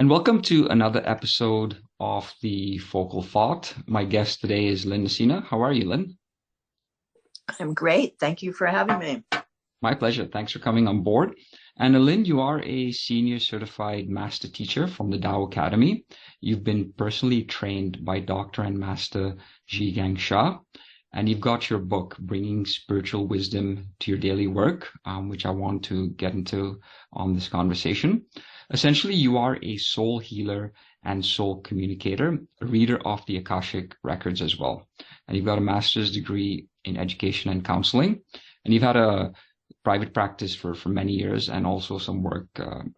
And welcome to another episode of the Focal Thought. My guest today is Lynne Nusyna. How are you, Lynne? I'm great. Thank you for having me. My pleasure. Thanks for coming on board. And Lynne, you are a senior certified master teacher from the Tao Academy. You've been personally trained by Dr. and Master Zhi Gang Sha. And you've got your book, Bringing Spiritual Wisdom to Your Daily Work, which I want to get into on this conversation. Essentially, you are a soul healer and soul communicator, a reader of the Akashic records as well. And you've got a master's degree in education and counseling. And you've had a private practice for many years and also some work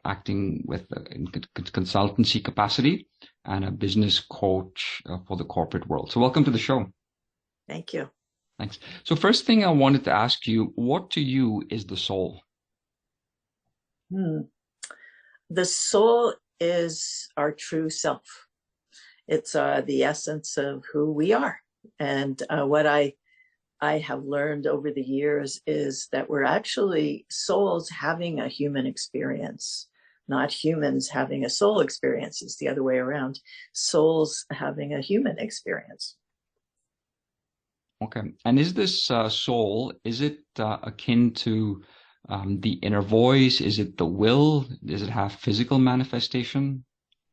acting with in consultancy capacity and a business coach for the corporate world. So welcome to the show. Thank you. Thanks. So first thing I wanted to ask you, what to you is the soul? The soul is our true self. It's the essence of who we are. And what I have learned over the years is that we're actually souls having a human experience, not humans having a soul experience. It's the other way around. Souls having a human experience. Okay. And is this soul, is it akin to the inner voice? Is it the will? Does it have physical manifestation?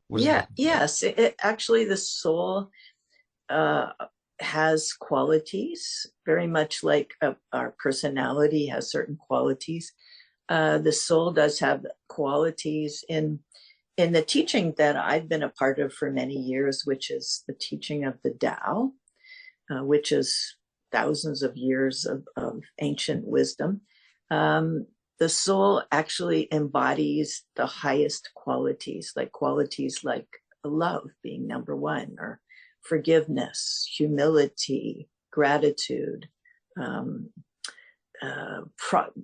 Yes. Actually, the soul has qualities, very much like our personality has certain qualities. The soul does have qualities in the teaching that I've been a part of for many years, which is the teaching of the Tao, which is thousands of years of ancient wisdom. The soul actually embodies the highest qualities like love being number one, or forgiveness, humility, gratitude,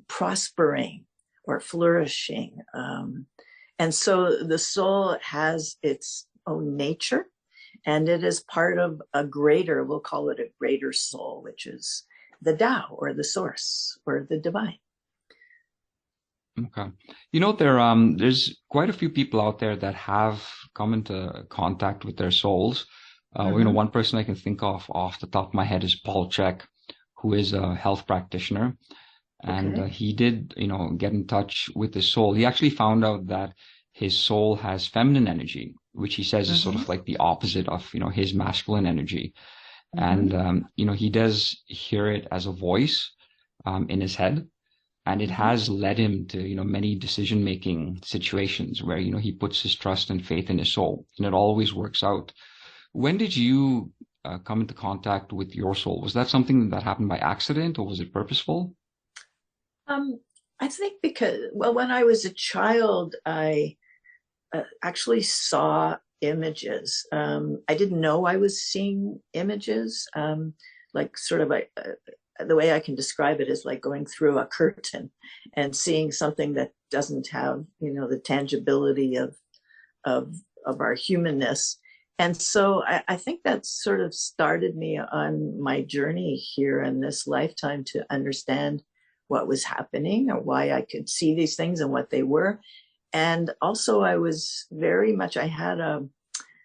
prospering or flourishing. And so the soul has its own nature, and it is part of a greater, we'll call it a greater soul, which is the Tao or the source or the divine. Okay. There's quite a few people out there that have come into contact with their souls. One person I can think of off the top of my head is Paul Chek, who is a health practitioner. And he did, get in touch with his soul. He actually found out that his soul has feminine energy, which he says is sort of like the opposite of, his masculine energy. And, he does hear it as a voice in his head. And it has led him to, many decision-making situations where, he puts his trust and faith in his soul, and it always works out. When did you come into contact with your soul? Was that something that happened by accident, or was it purposeful? I think when I was a child, I actually saw images. I didn't know I was seeing images, like sort of the way I can describe it is like going through a curtain and seeing something that doesn't have, the tangibility of our humanness. And so I think that sort of started me on my journey here in this lifetime to understand what was happening or why I could see these things and what they were. And also I had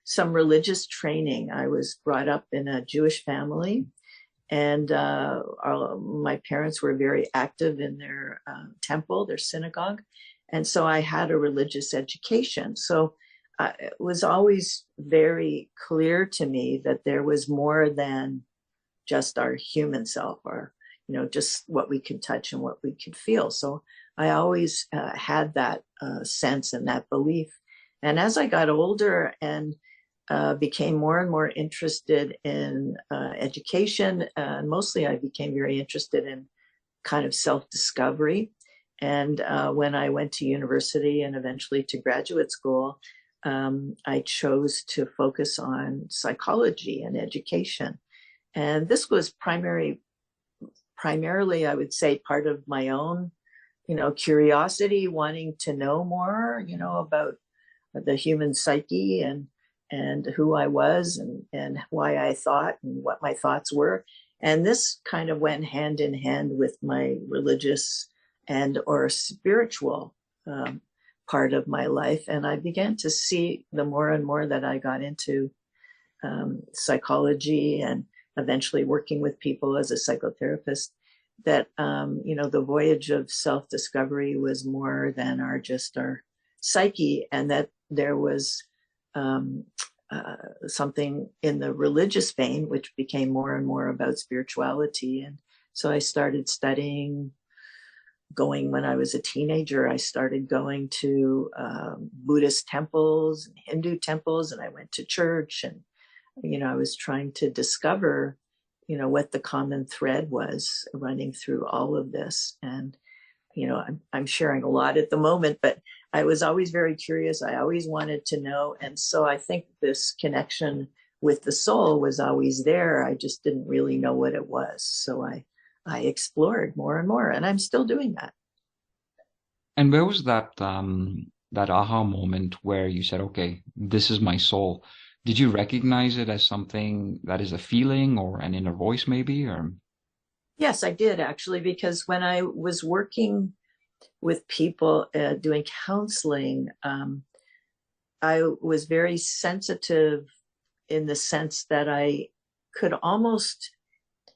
some religious training. I was brought up in a Jewish family. And my parents were very active in their temple, their synagogue. And so I had a religious education. So it was always very clear to me that there was more than just our human self, or, just what we could touch and what we could feel. So I always had that sense and that belief. And as I got older and became more and more interested in education. Mostly I became very interested in kind of self-discovery. And when I went to university and eventually to graduate school, I chose to focus on psychology and education. And this was primarily, I would say, part of my own, curiosity, wanting to know more, about the human psyche and who I was and why I thought and what my thoughts were. And this kind of went hand in hand with my religious and or spiritual part of my life. And I began to see the more and more that I got into psychology and eventually working with people as a psychotherapist, that, the voyage of self-discovery was more than our psyche, and that there was something in the religious vein, which became more and more about spirituality. And so I started studying. When I was a teenager, I started going to Buddhist temples and Hindu temples, and I went to church, and I was trying to discover what the common thread was running through all of this. And I'm sharing a lot at the moment, but I was always very curious. I always wanted to know. And so I think this connection with the soul was always there. I just didn't really know what it was. So I explored more and more, and I'm still doing that. And where was that aha moment where you said, okay, this is my soul? Did you recognize it as something that is a feeling or an inner voice maybe? Or Yes, I did actually, because when I was working with people doing counseling, I was very sensitive in the sense that I could almost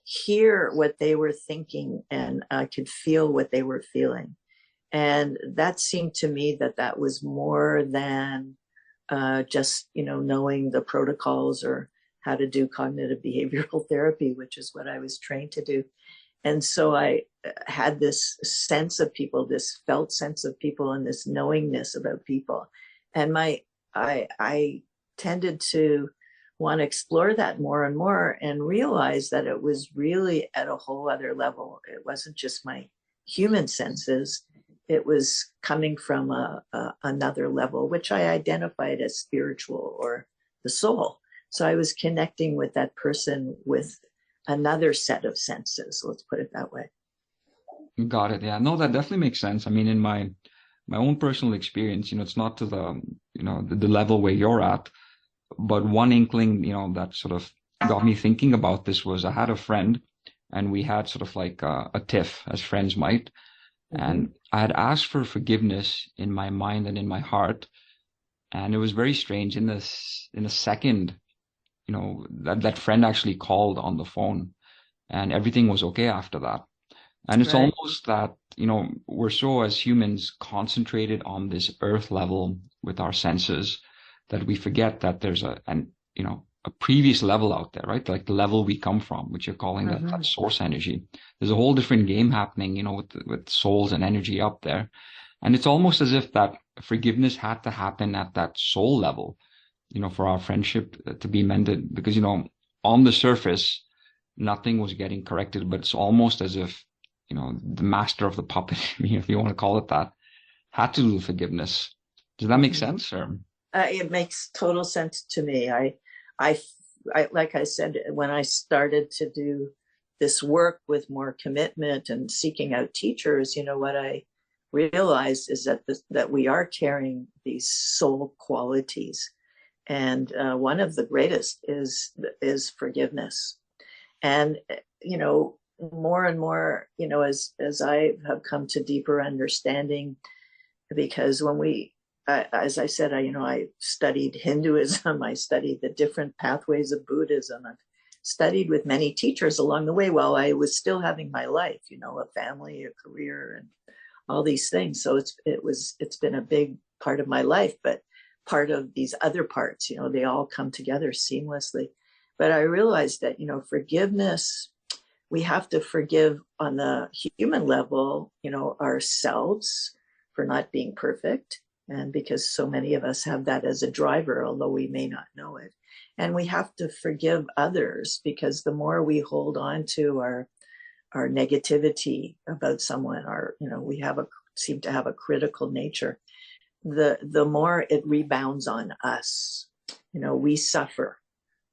hear what they were thinking, and I could feel what they were feeling. And that seemed to me that was more than just, knowing the protocols or how to do cognitive behavioral therapy, which is what I was trained to do. And so I had this sense of people, this felt sense of people, and this knowingness about people. And I tended to want to explore that more and more, and realize that it was really at a whole other level. It wasn't just my human senses. It was coming from another level, which I identified as spiritual or the soul. So I was connecting with that person with another set of senses. Let's put it that way. got it. Yeah, no, that definitely makes sense. I mean, in my own personal experience, it's not to the level where you're at, but one inkling, that sort of got me thinking about this was I had a friend, and we had sort of like a tiff, as friends might. And I had asked for forgiveness in my mind and in my heart. And it was very strange. In a second, that friend actually called on the phone, and everything was okay after that. And it's Right. almost that, we're so, as humans, concentrated on this earth level with our senses that we forget that there's a previous level out there, right? Like the level we come from, which you're calling that source energy. There's a whole different game happening, with souls and energy up there. And it's almost as if that forgiveness had to happen at that soul level, for our friendship to be mended. Because, on the surface, nothing was getting corrected, but it's almost as if, the master of the puppet, if you want to call it that, had to do forgiveness. Does that make sense? Or? It makes total sense to me. I, like I said, when I started to do this work with more commitment and seeking out teachers, what I realized is that we are carrying these soul qualities, and one of the greatest is forgiveness. And more and more, as I have come to deeper understanding, because as I said, I studied Hinduism. I studied the different pathways of Buddhism. I've studied with many teachers along the way while I was still having my life, a family, a career, and all these things. So it's been a big part of my life, but part of these other parts, they all come together seamlessly. But I realized that, forgiveness, we have to forgive on the human level, ourselves for not being perfect. And because so many of us have that as a driver, although we may not know it. And we have to forgive others, because the more we hold on to our negativity about someone, we seem to have a critical nature, the more it rebounds on us. We suffer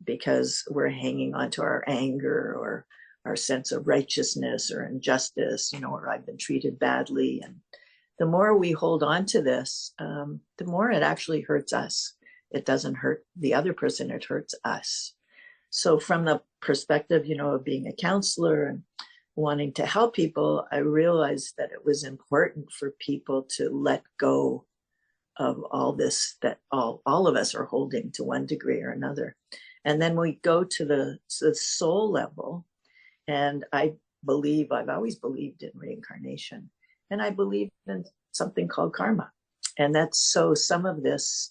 because we're hanging on to our anger or our sense of righteousness or injustice, or I've been treated badly. And the more we hold on to this, the more it actually hurts us. It doesn't hurt the other person, it hurts us. So from the perspective, of being a counselor and wanting to help people, I realized that it was important for people to let go all this that all of us are holding to one degree or another. And then we go to the soul level, and I've always believed in reincarnation, and I believe in something called karma. And that's so some of this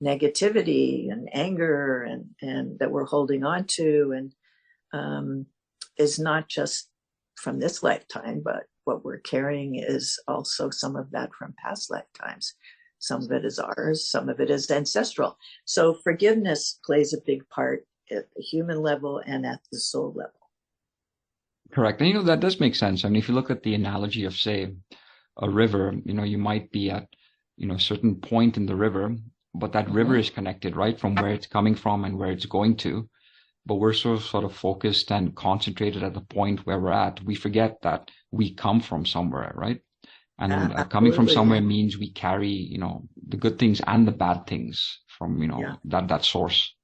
negativity and anger and that we're holding on to and is not just from this lifetime, but what we're carrying is also some of that from past lifetimes. Some of it is ours, some of it is ancestral. So forgiveness plays a big part at the human level and at the soul level. Correct. And, that does make sense. I mean, if you look at the analogy of, say, a river, you might be at, a certain point in the river, but that river is connected, right, from where it's coming from and where it's going to. But we're sort of focused and concentrated at the point where we're at. We forget that we come from somewhere, right? And coming from somewhere means we carry, the good things and the bad things from, that source.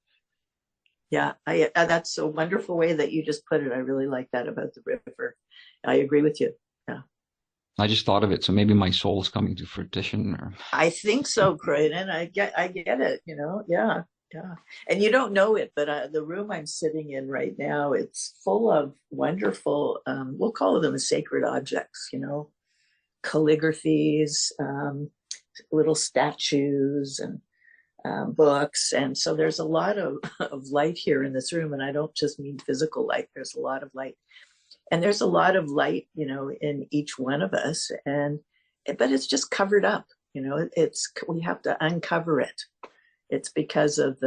Yeah, that's a wonderful way that you just put it. I really like that about the river. I agree with you. Yeah. I just thought of it, so maybe my soul's coming to fruition. Or... I think so, Croydon. I get it. Yeah. And you don't know it, but the room I'm sitting in right now, it's full of wonderful. We'll call them sacred objects. Calligraphies, little statues, and books. And so there's a lot of light here in this room. And I don't just mean physical light. There's a lot of light. And there's a lot of light, in each one of us. But it's just covered up. We have to uncover it. It's because of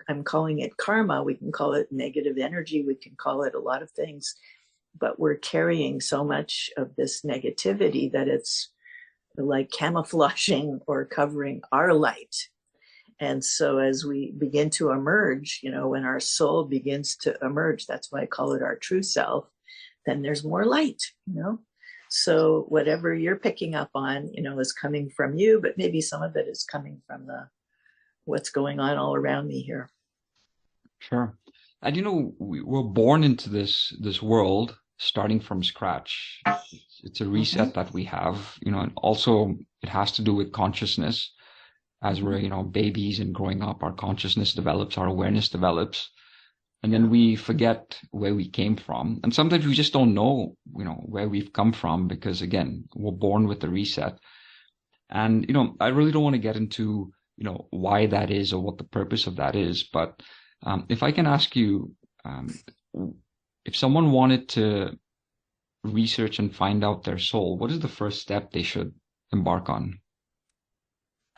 I'm calling it karma. We can call it negative energy. We can call it a lot of things. But we're carrying so much of this negativity that it's like camouflaging or covering our light. And so as we begin to emerge, when our soul begins to emerge, that's why I call it our true self, then there's more light, So whatever you're picking up on, is coming from you, but maybe some of it is coming from what's going on all around me here. Sure. And we're born into this world starting from scratch. It's a reset that we have, and also it has to do with consciousness. As we're, babies and growing up, our consciousness develops, our awareness develops, and then we forget where we came from. And sometimes we just don't know, where we've come from because, again, we're born with the reset. And, I really don't want to get into, why that is or what the purpose of that is. But if I can ask you, if someone wanted to research and find out their soul, what is the first step they should embark on?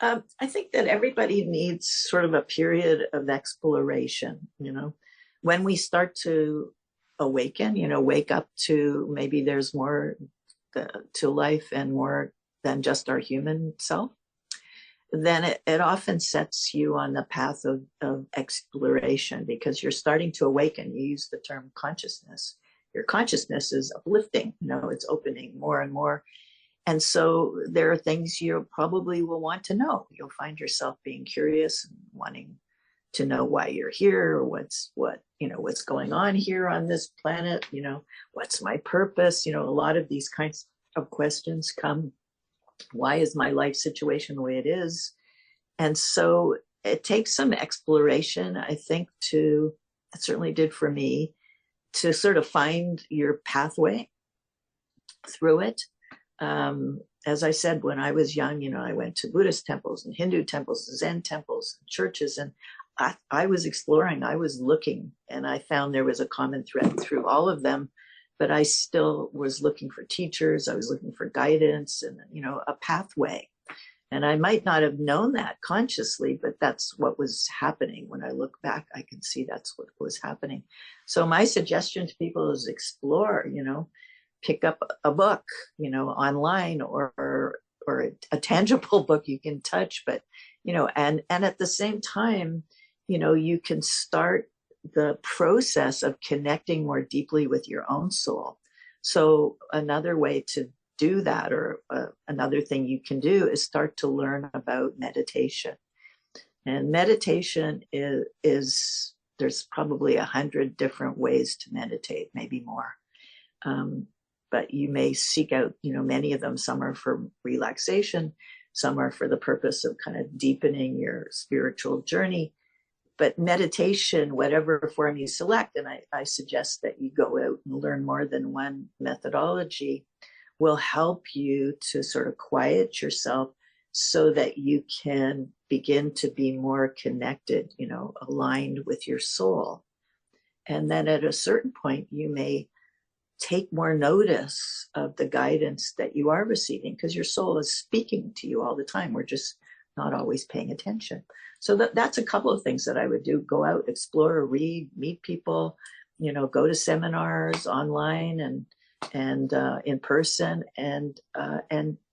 I think that everybody needs sort of a period of exploration, when we start to awaken, wake up to maybe there's more to life and more than just our human self, then it often sets you on the path of exploration because you're starting to awaken. You use the term consciousness. Your consciousness is uplifting, it's opening more and more. And so there are things you probably will want to know. You'll find yourself being curious and wanting to know why you're here, what's going on here on this planet, what's my purpose? A lot of these kinds of questions come. Why is my life situation the way it is? And so it takes some exploration, I think, it certainly did for me, to sort of find your pathway through it. As I said, when I was young, I went to Buddhist temples and Hindu temples, and Zen temples, and churches, and I was exploring, I was looking, and I found there was a common thread through all of them, but I still was looking for teachers. I was looking for guidance and, a pathway. And I might not have known that consciously, but that's what was happening. When I look back, I can see that's what was happening. So my suggestion to people is explore, pick up a book, online or a tangible book you can touch, but, and at the same time, you can start the process of connecting more deeply with your own soul. So another way to do that, or another thing you can do, is start to learn about meditation. And meditation is there's probably 100 different ways to meditate, maybe more. But you may seek out, many of them. Some are for relaxation, some are for the purpose of kind of deepening your spiritual journey. But meditation, whatever form you select, and I suggest that you go out and learn more than one methodology, will help you to sort of quiet yourself so that you can begin to be more connected, aligned with your soul. And then at a certain point, you may take more notice of the guidance that you are receiving, because your soul is speaking to you all the time. We're just not always paying attention. So that's a couple of things that I would do. Go out, explore, read, meet people, go to seminars online and in person, and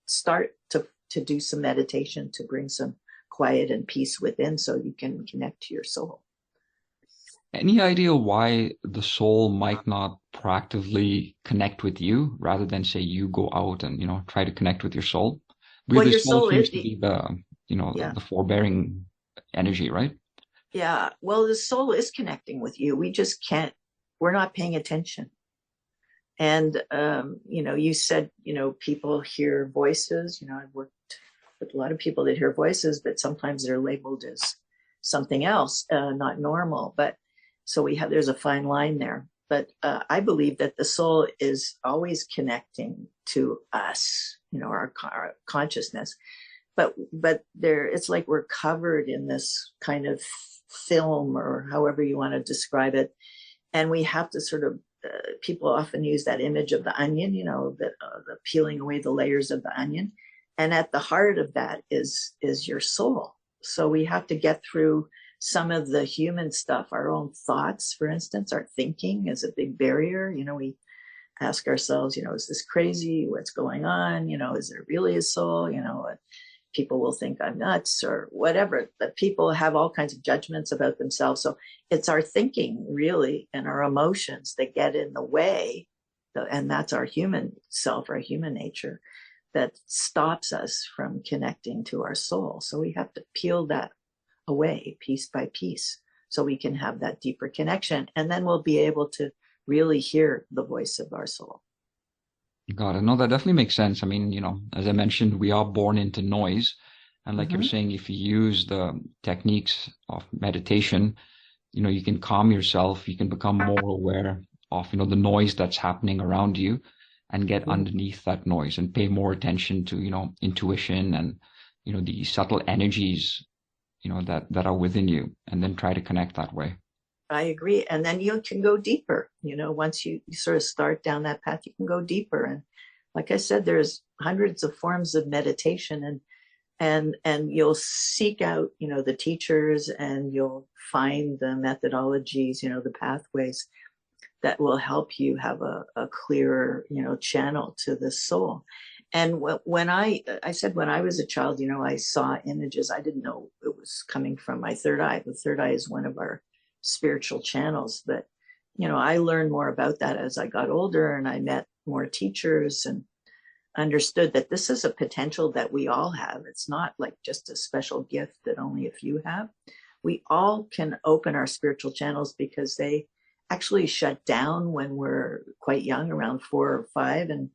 start to do some meditation to bring some quiet and peace within so you can connect to your soul. Any idea why the soul might not proactively connect with you rather than say you go out and, try to connect with your soul? Because Well, the your soul soul seems is to be the forbearing energy, right? Yeah. Well, the soul is connecting with you. We're not paying attention. And, you said, people hear voices. I've worked with a lot of people that hear voices, but sometimes they're labeled as something else, not normal. But so there's a fine line there. But I believe that the soul is always connecting to us, our consciousness. But it's like we're covered in this kind of film, or however you want to describe it. And we have to sort of, people often use that image of the onion, the peeling away the layers of the onion. And at the heart of that is your soul. So we have to get through some of the human stuff, our own thoughts, for instance. Our thinking is a big barrier. We ask ourselves, is this crazy? What's going on? Is there really a soul? People will think I'm nuts or whatever. But people have all kinds of judgments about themselves. So it's our thinking, really, and our emotions that get in the way. And that's our human self, our human nature, that stops us from connecting to our soul. So we have to peel that away piece by piece so we can have that deeper connection. And then we'll be able to really hear the voice of our soul. Got it. No, that definitely makes sense. I mean, as I mentioned, we are born into noise. And like you're saying, if you use the techniques of meditation, you can calm yourself, you can become more aware of, the noise that's happening around you, and get underneath that noise and pay more attention to, intuition and, the subtle energies, that are within you, and then try to connect that way. I agree. And then you can go deeper. Once you sort of start down that path, you can go deeper. And like I said, there's hundreds of forms of meditation, and you'll seek out, the teachers, and you'll find the methodologies, the pathways that will help you have a clearer, channel to the soul. And when I said, when I was a child, I saw images. I didn't know it was coming from my third eye. The third eye is one of our spiritual channels. But, I learned more about that as I got older, and I met more teachers and understood that this is a potential that we all have. It's not like just a special gift that only a few have. We all can open our spiritual channels because they actually shut down when we're quite young, around 4 or 5, and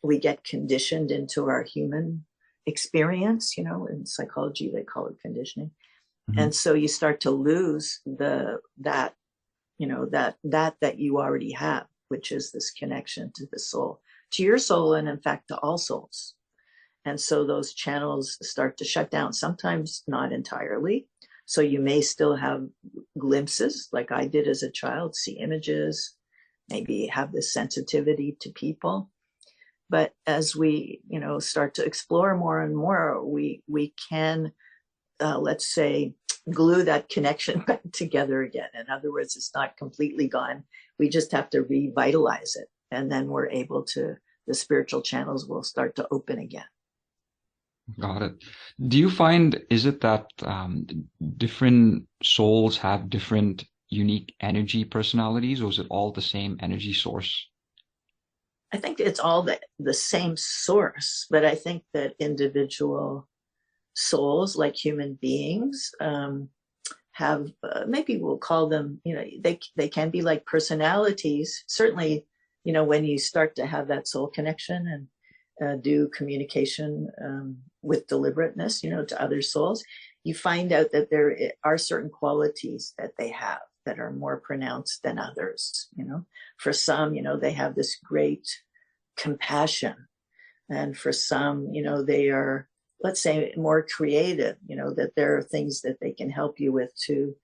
we get conditioned into our human experience. In psychology, they call it conditioning. And so you start to lose that you already have, which is this connection to the soul, to your soul, and in fact, to all souls. And so those channels start to shut down, sometimes not entirely. So you may still have glimpses, like I did as a child, see images, maybe have this sensitivity to people. But as we, start to explore more and more, we can, let's say, glue that connection back together again. In other words, it's not completely gone. We just have to revitalize it. And then we're able to, the spiritual channels will start to open again. Got it. Do you find, is it that different souls have different unique energy personalities, or is it all the same energy source? I think it's all the same source, but I think that individual souls, like human beings, have, maybe we'll call them, they can be like personalities. Certainly, when you start to have that soul connection do communication with deliberateness, to other souls, you find out that there are certain qualities that they have that are more pronounced than others. For some, they have this great compassion. And for some, they are, let's say, more creative, that there are things that they can help you with to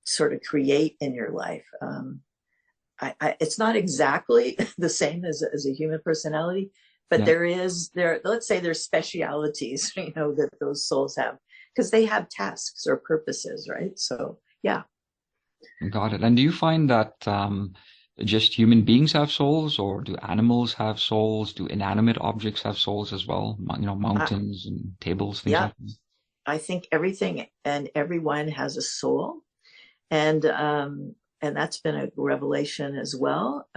sort of create in your life. It's not exactly the same as a human personality, but let's say there's specialities, that those souls have, because they have tasks or purposes, right? So, yeah. Got it. And do you find that just human beings have souls, or do animals have souls? Do inanimate objects have souls as well? Mountains and tables, things like that. I think everything and everyone has a soul, and that's been a revelation as well.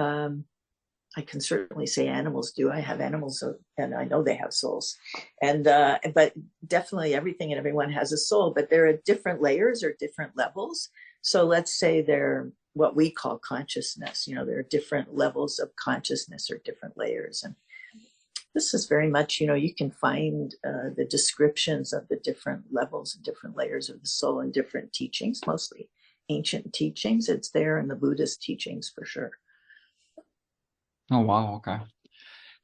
I can certainly say animals do. I have animals, and I know they have souls, but definitely everything and everyone has a soul. But there are different layers or different levels. So let's say they're what we call consciousness. There are different levels of consciousness or different layers. And this is very much, you can find the descriptions of the different levels and different layers of the soul in different teachings, mostly ancient teachings. It's there in the Buddhist teachings for sure. Oh, wow. Okay.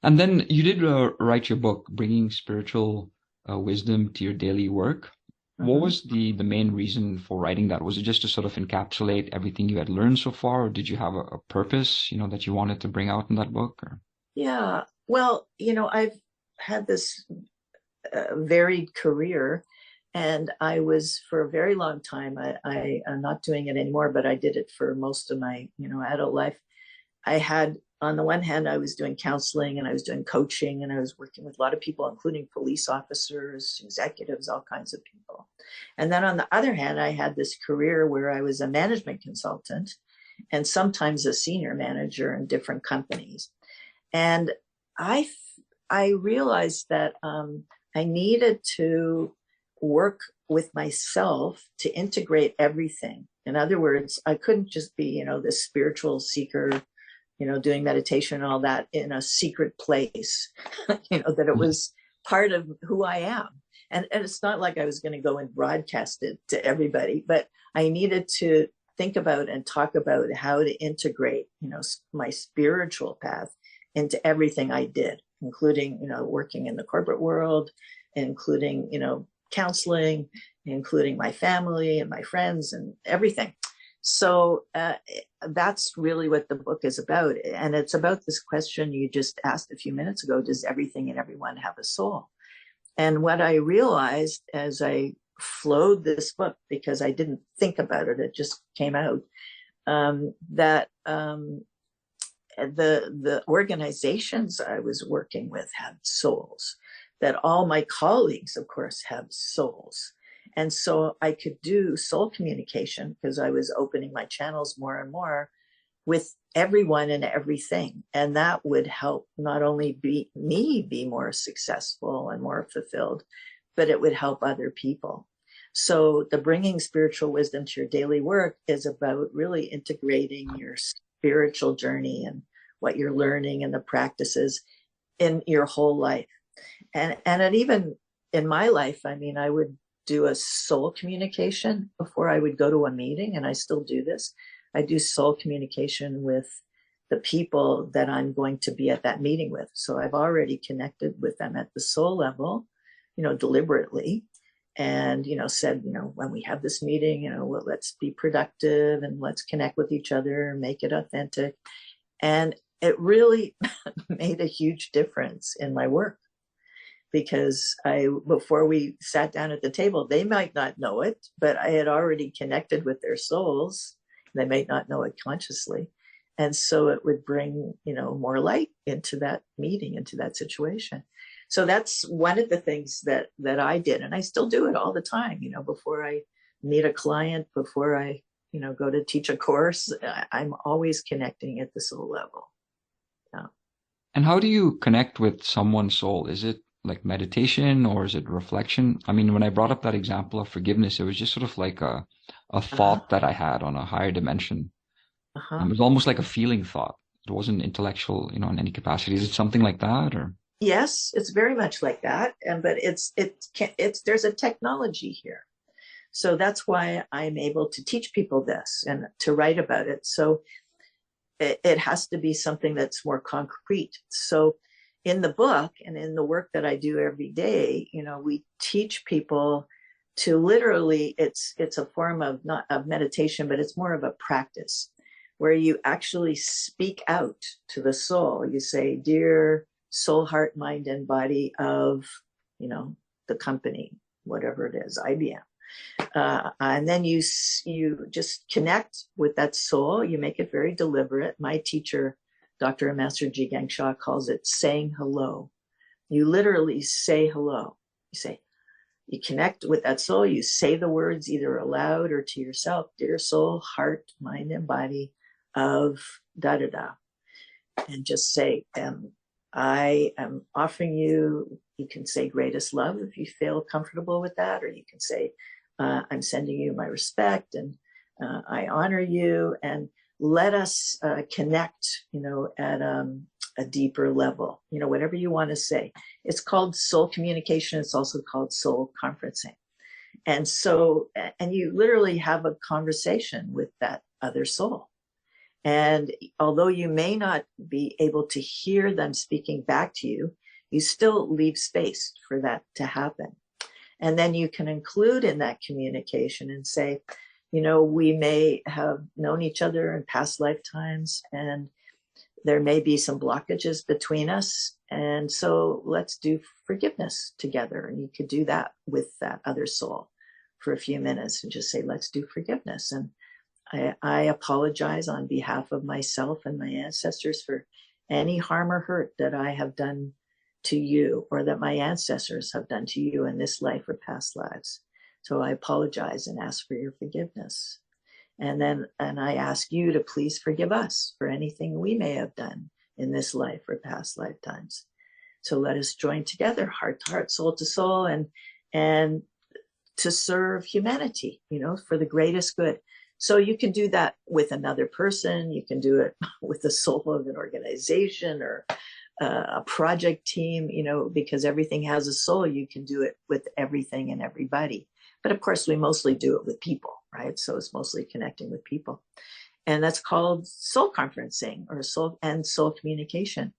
And then you did write your book, Bringing Spiritual Wisdom to Your Daily Work. What was the main reason for writing that? Was it just to sort of encapsulate everything you had learned so far, or did you have a purpose, that you wanted to bring out in that book? Or? Yeah, well, I've had this varied career, and I was for a very long time, I'm not doing it anymore, but I did it for most of my, adult life. I had, on the one hand, I was doing counseling and I was doing coaching, and I was working with a lot of people, including police officers, executives, all kinds of people. And then on the other hand, I had this career where I was a management consultant and sometimes a senior manager in different companies. And I realized that I needed to work with myself to integrate everything. In other words, I couldn't just be, this spiritual seeker, doing meditation and all that in a secret place, that it was part of who I am. And it's not like I was going to go and broadcast it to everybody, but I needed to think about and talk about how to integrate, my spiritual path into everything I did, including, working in the corporate world, including, counseling, including my family and my friends and everything. So that's really what the book is about. And it's about this question you just asked a few minutes ago: does everything and everyone have a soul? And what I realized as I flowed this book, because I didn't think about it, it just came out, that the organizations I was working with had souls, that all my colleagues, of course, have souls. And so I could do soul communication because I was opening my channels more and more with everyone and everything. And that would help not only me be more successful and more fulfilled, but it would help other people. So the Bringing Spiritual Wisdom to Your Daily Work is about really integrating your spiritual journey and what you're learning and the practices in your whole life. And it even in my life, I would do a soul communication before I would go to a meeting, and I still do this. I do soul communication with the people that I'm going to be at that meeting with. So I've already connected with them at the soul level, deliberately, and, said, when we have this meeting, well, let's be productive and let's connect with each other, make it authentic. And it really made a huge difference in my work, because before we sat down at the table, they might not know it, but I had already connected with their souls. They may not know it consciously. And so it would bring, more light into that meeting, into that situation. So that's one of the things that I did. And I still do it all the time, before I meet a client, before I, go to teach a course, I'm always connecting at the soul level. Yeah. And how do you connect with someone's soul? Is it like meditation, or is it reflection? When I brought up that example of forgiveness, it was just sort of like a thought that I had on a higher dimension. It was almost like a feeling thought. It wasn't intellectual, in any capacity. Is it something like that, or? Yes, it's very much like that. And but it's there's a technology here. So that's why I'm able to teach people this and to write about it. So it has to be something that's more concrete. So in the book and in the work that I do every day, we teach people to literally, it's a form of not of meditation, but it's more of a practice where you actually speak out to the soul. You say, dear soul, heart, mind, and body of, the company, whatever it is, IBM. And then you just connect with that soul. You make it very deliberate. My teacher, Dr. and Master Zhi Gang Sha, calls it saying hello. You literally say hello. You connect with that soul. You say the words either aloud or to yourself. Dear soul, heart, mind, and body of da da da, and just say, I am offering you. You can say greatest love if you feel comfortable with that, or you can say, I'm sending you my respect and I honor you, and let us connect, at a deeper level, whatever you want to say. It's called soul communication. It's also called soul conferencing. And so, and you literally have a conversation with that other soul. And although you may not be able to hear them speaking back to you, you still leave space for that to happen. And then you can include in that communication and say, we may have known each other in past lifetimes, and there may be some blockages between us. And so let's do forgiveness together. And you could do that with that other soul for a few minutes and just say, let's do forgiveness. And I apologize on behalf of myself and my ancestors for any harm or hurt that I have done to you, or that my ancestors have done to you in this life or past lives. So I apologize and ask for your forgiveness. And I ask you to please forgive us for anything we may have done in this life or past lifetimes. So let us join together, heart to heart, soul to soul, and to serve humanity, for the greatest good. So you can do that with another person. You can do it with the soul of an organization or a project team, because everything has a soul. You can do it with everything and everybody. But of course, we mostly do it with people, right? So it's mostly connecting with people. And that's called soul conferencing or soul communication.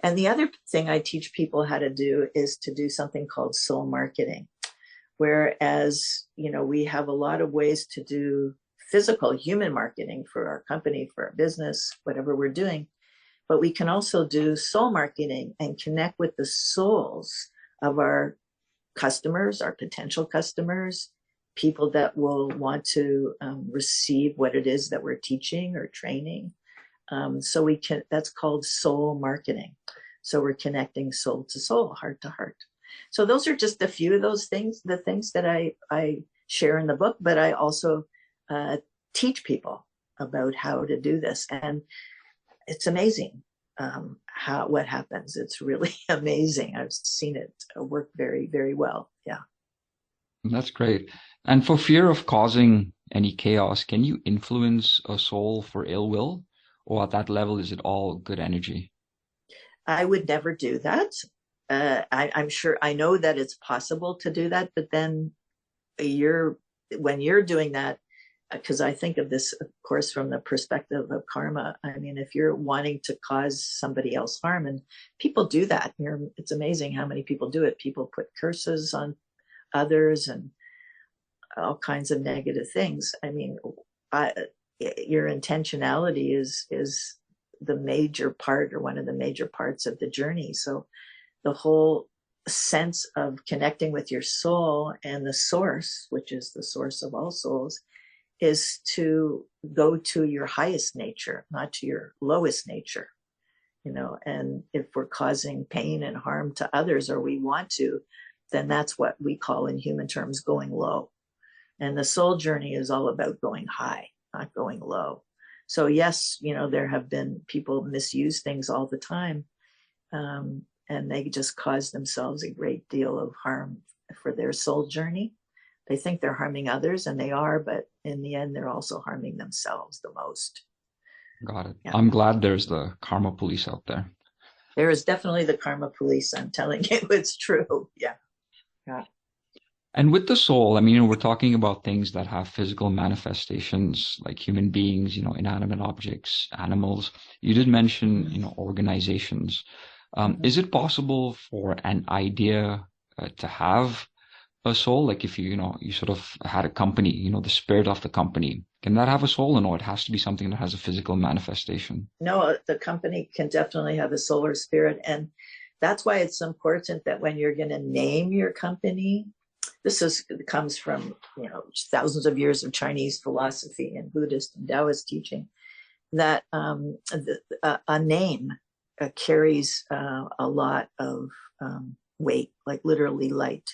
And the other thing I teach people how to do is to do something called soul marketing. Whereas, we have a lot of ways to do physical human marketing for our company, for our business, whatever we're doing. But we can also do soul marketing and connect with the souls of our customers, our potential customers, people that will want to receive what it is that we're teaching or training. So that's called soul marketing. So we're connecting soul to soul, heart to heart. So those are just a few of those things, the things that I share in the book, but I also teach people about how to do this. And it's amazing what happens. It's really amazing. I've seen it work very, very well. Yeah. That's great. And for fear of causing any chaos, can you influence a soul for ill will? Or at that level, is it all good energy? I would never do that. I'm sure, I know that it's possible to do that, but then when you're doing that, because I think of this, of course, from the perspective of karma. I mean, if you're wanting to cause somebody else harm, and people do that, it's amazing how many people do it. People put curses on others and all kinds of negative things. I mean, your intentionality is the major part, or one of the major parts of the journey. So the whole sense of connecting with your soul and the source, which is the source of all souls, is to go to your highest nature, not to your lowest nature. And if we're causing pain and harm to others, or we want to, then that's what we call in human terms going low. And the soul journey is all about going high, not going low. So yes, there have been people misuse things all the time, and they just cause themselves a great deal of harm for their soul journey. They think they're harming others, and they are, but in the end, they're also harming themselves the most. Got it. Yeah. I'm glad there's the karma police out there. There is definitely the karma police. I'm telling you, it's true. Yeah. Yeah. And with the soul, I mean, we're talking about things that have physical manifestations like human beings, inanimate objects, animals. You did mention, organizations. Is it possible for an idea to have a soul? Like if you sort of had a company, the spirit of the company, can that have a soul? Or no, it has to be something that has a physical manifestation. No, the company can definitely have a solar spirit. And that's why it's important that when you're going to name your company, comes from thousands of years of Chinese philosophy and Buddhist and Taoist teaching, that a name carries a lot of weight, like literally light.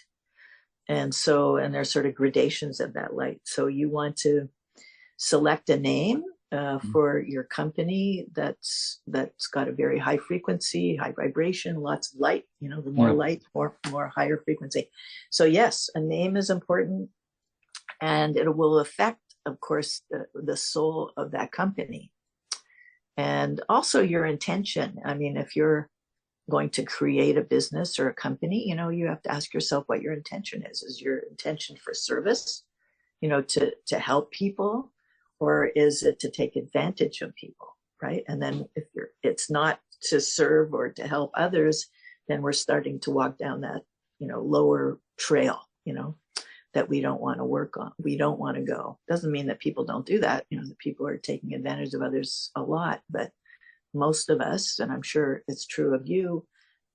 And there's sort of gradations of that light. So you want to select a name for your company that's got a very high frequency, high vibration, lots of light. The more light, more higher frequency. So yes, a name is important, and it will affect, of course, the soul of that company, and also your intention. I mean, if you're going to create a business or a company, you have to ask yourself what your intention is. Is your intention for service, to help people? Or is it to take advantage of people, right? And then if it's not to serve or to help others, then we're starting to walk down that, lower trail, that we don't want to work on. We don't want to go. Doesn't mean that people don't do that. The people are taking advantage of others a lot, but most of us, and I'm sure it's true of you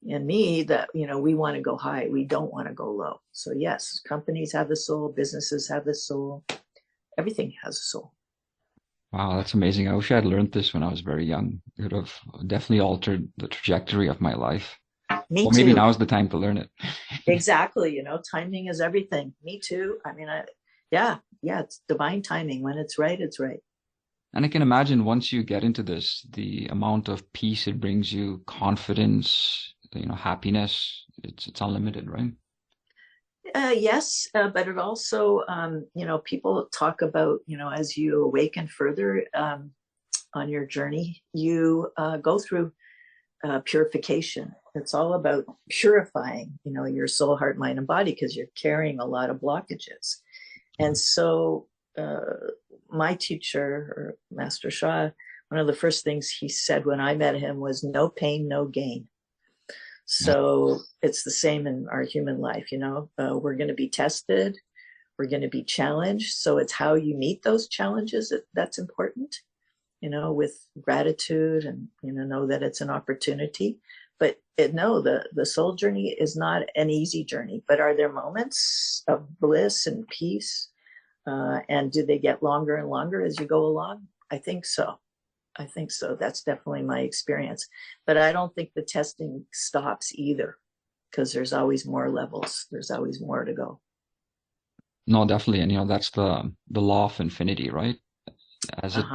and me, that, we want to go high. We don't want to go low. So yes, companies have a soul, businesses have a soul, everything has a soul. Wow, that's amazing. I wish I had learned this when I was very young. It would have definitely altered the trajectory of my life. Me Well, maybe too. now is the time to learn it. Exactly. Timing is everything. Me too. I mean, yeah, it's divine timing. When it's right, it's right. And I can imagine once you get into this, the amount of peace it brings you, confidence, happiness, it's unlimited, right? Yes, but it also, people talk about, as you awaken further on your journey, you go through purification. It's all about purifying, your soul, heart, mind, and body, because you're carrying a lot of blockages. And so my teacher, Master Sha, one of the first things he said when I met him was, no pain, no gain. So it's the same in our human life. We're going to be tested. We're going to be challenged. So it's how you meet those challenges that's important, with gratitude and, know that it's an opportunity. But the soul journey is not an easy journey. But are there moments of bliss and peace? And do they get longer and longer as you go along? I think so. That's definitely my experience. But I don't think the testing stops either, because there's always more levels. There's always more to go. No, definitely. And that's the law of infinity, right? As it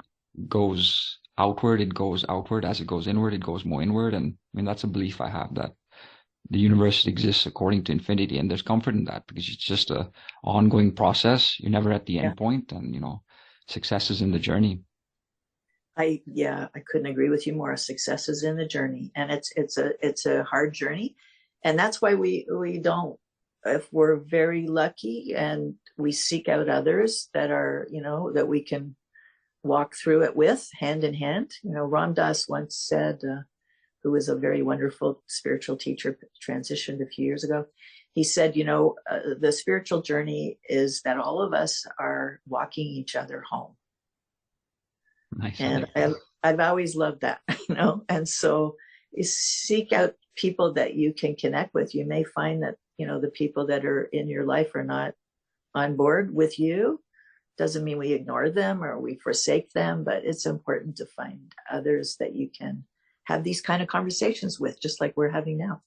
goes outward, it goes outward. As it goes inward, it goes more inward. And I mean, that's a belief I have, that the universe exists according to infinity. And there's comfort in that, because it's just a ongoing process. You're never at the end point, and success is in the journey. I couldn't agree with you more. Success is in the journey, and it's a hard journey, and that's why we don't. If we're very lucky and we seek out others that are, that we can walk through it with, hand in hand. Ram Dass once said, who was a very wonderful spiritual teacher, transitioned a few years ago. He said, the spiritual journey is that all of us are walking each other home. Nice. And I've always loved that, and so you seek out people that you can connect with. You may find that, the people that are in your life are not on board with you. Doesn't mean we ignore them or we forsake them, but it's important to find others that you can have these kind of conversations with, just like we're having now.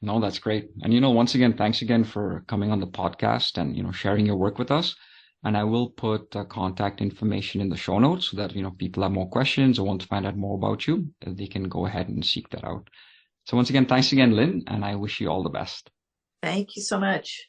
No, that's great. And, once again, thanks again for coming on the podcast and, sharing your work with us. And I will put contact information in the show notes so that, people have more questions or want to find out more about you. They can go ahead and seek that out. So once again, thanks again, Lynne, and I wish you all the best. Thank you so much.